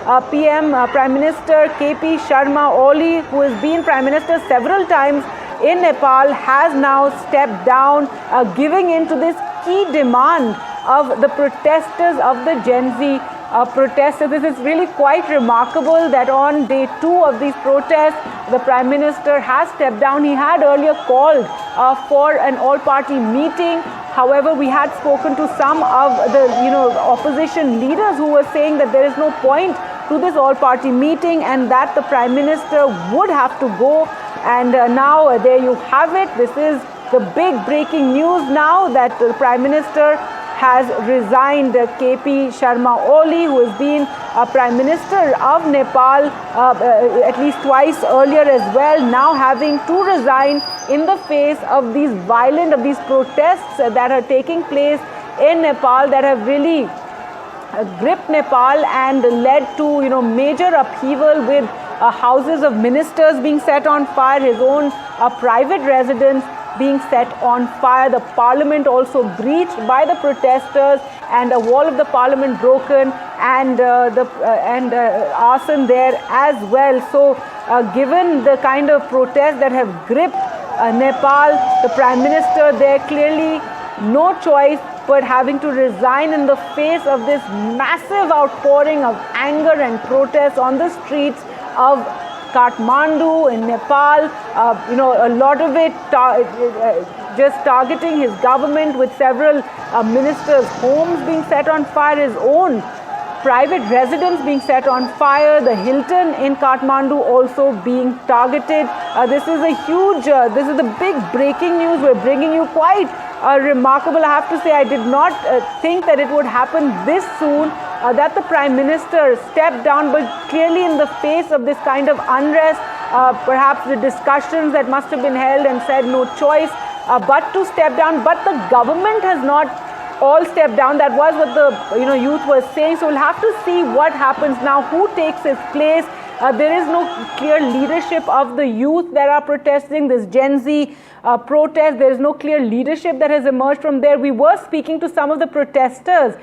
Prime Minister KP Sharma Oli, who has been Prime Minister several times in Nepal, has now stepped down, giving in to this key demand of the protesters, of the Gen Z protesters. This is really quite remarkable that on day 2 of these protests, the Prime Minister has stepped down. He had earlier called for an all-party meeting. However, we had spoken to some of the opposition leaders who were saying that there is no point to this all-party meeting and that the Prime Minister would have to go. And now there you have it. This is the big breaking news now, that the Prime Minister has resigned. KP Sharma Oli, who has been Prime Minister of Nepal at least twice earlier as well, now having to resign in the face of these protests that are taking place in Nepal, that have really gripped Nepal and led to major upheaval, with houses of ministers being set on fire, his own private residence being set on fire, the parliament also breached by the protesters, and a wall of the parliament broken, and arson there as well. So given the kind of protests that have gripped Nepal, the Prime Minister there clearly no choice but having to resign in the face of this massive outpouring of anger and protest on the streets of Kathmandu in Nepal. A lot of it just targeting his government, with several ministers' homes being set on fire, his own private residence being set on fire, the Hilton in Kathmandu also being targeted. This is a huge, this is the big breaking news we're bringing you. Quite remarkable, I have to say. I did not think that it would happen this soon, that the Prime Minister stepped down, but clearly in the face of this kind of unrest, perhaps the discussions that must have been held, and said no choice but to step down. But the government has not all stepped down. That was what the youth was saying. So we'll have to see what happens now, who takes his place. There is no clear leadership of the youth that are protesting this Gen Z protest. There is no clear leadership that has emerged from there. We were speaking to some of the protesters,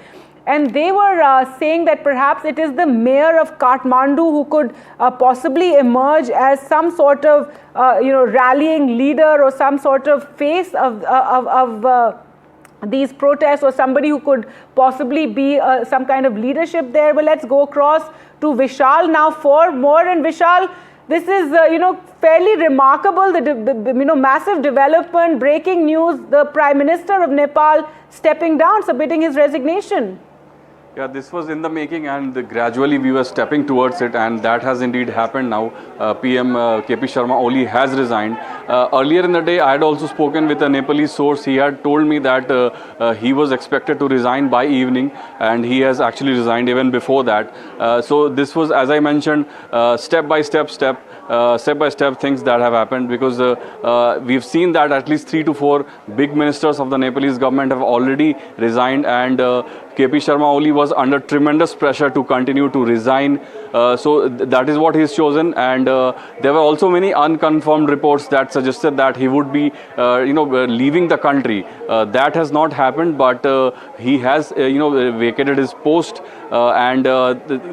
and they were saying that perhaps it is the mayor of Kathmandu who could possibly emerge as some sort of rallying leader, or some sort of face of these protests, or somebody who could possibly be some kind of leadership there. But let's go across to Vishal now for more. And Vishal, this is fairly remarkable, the massive development, breaking news, the Prime Minister of Nepal stepping down, submitting his resignation. Yeah, this was in the making, and gradually we were stepping towards it, and that has indeed happened now. PM KP Sharma Oli has resigned. Earlier in the day, I had also spoken with a Nepalese source. He had told me that he was expected to resign by evening, and he has actually resigned even before that. So this was, as I mentioned, step by step things that have happened, because we've seen that at least 3 to 4 big ministers of the Nepalese government have already resigned, and KP Sharma Oli was under tremendous pressure to continue to resign. So that is what he's chosen, and there were also many unconfirmed reports that suggested that he would be leaving the country. That has not happened, but he has vacated his post, and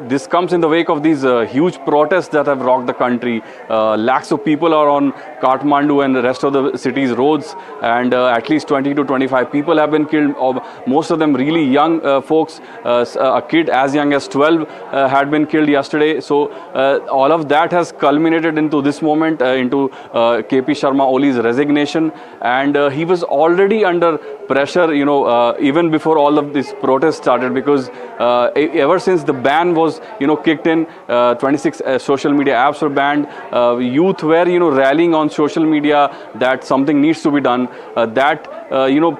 this comes in the wake of these huge protests that have rocked the country. Lakhs of people are on Kathmandu and the rest of the city's roads, and at least 20 to 25 people have been killed, most of them really young folks. A kid as young as 12 had been killed yesterday. So all of that has culminated into this moment, into KP Sharma Oli's resignation, and he was already under pressure, even before all of this protest started, because ever since the ban was, kicked in, 26 social media apps were banned. Youth were, rallying on social media that something needs to be done. That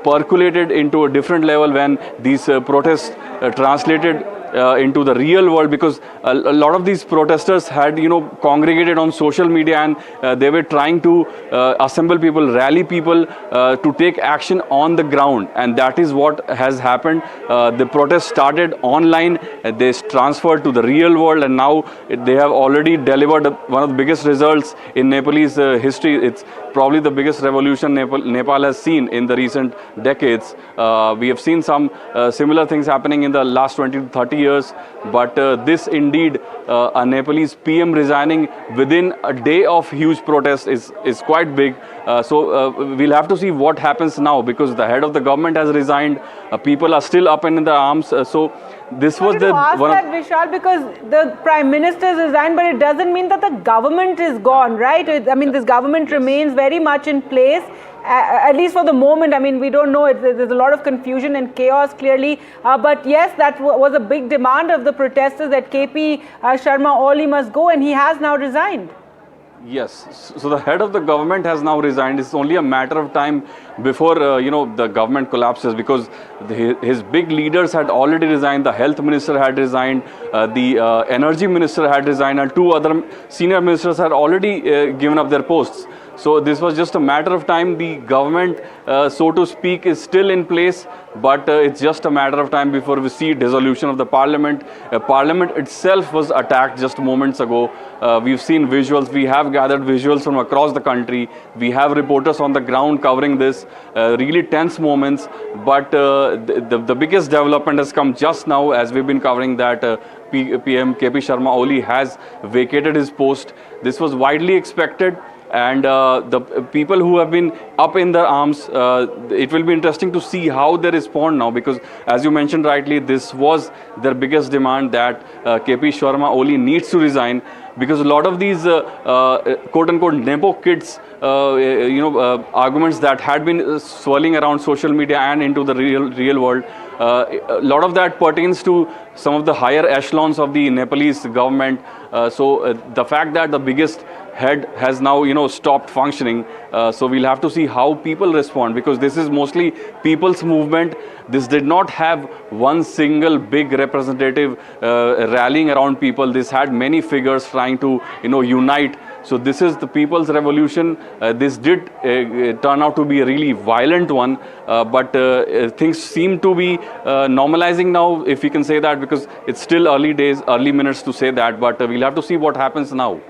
percolated into a different level when these protests translated into the real world, because a lot of these protesters had congregated on social media, and they were trying to assemble people, rally people to take action on the ground, and that is what has happened. The protest started online, they transferred to the real world, and now they have already delivered one of the biggest results in Nepalese history. It's probably the biggest revolution Nepal has seen in the recent decades. We have seen some similar things happening in the last 20 to 30 years, but this indeed, a Nepalese PM resigning within a day of huge protest is quite big. So we'll have to see what happens now, because the head of the government has resigned. People are still up in their arms. So this was the one that, Vishal, because the Prime Minister has resigned, but it doesn't mean that the government is gone, right? I mean, this government remains very much in place, at least for the moment. I mean, we don't know. There's a lot of confusion and chaos, clearly. But yes, that was a big demand of the protesters, that KP Sharma Oli must go, and he has now resigned. Yes, so the head of the government has now resigned. It's only a matter of time before the government collapses, because his big leaders had already resigned. The health minister had resigned, the energy minister had resigned, and two other senior ministers had already given up their posts. So this was just a matter of time. The government, so to speak, is still in place, but it's just a matter of time before we see dissolution of the parliament. Parliament itself was attacked just moments ago. We've seen visuals. We have gathered visuals from across the country. We have reporters on the ground covering this, really tense moments. But the biggest development has come just now, as we've been covering, that PM KP Sharma Oli has vacated his post. This was widely expected. And the people who have been up in their arms, it will be interesting to see how they respond now, because as you mentioned rightly, this was their biggest demand, that KP Sharma Oli needs to resign, because a lot of these quote-unquote Nepo kids, arguments that had been swirling around social media and into the real world, a lot of that pertains to some of the higher echelons of the Nepalese government. So the fact that the biggest head has now stopped functioning, so we'll have to see how people respond, because this is mostly people's movement. This did not have one single big representative rallying around people. This had many figures trying to unite. So this is the people's revolution. This did turn out to be a really violent one, but things seem to be normalizing now, if we can say that, because it's still early days, early minutes to say that, but we'll have to see what happens now.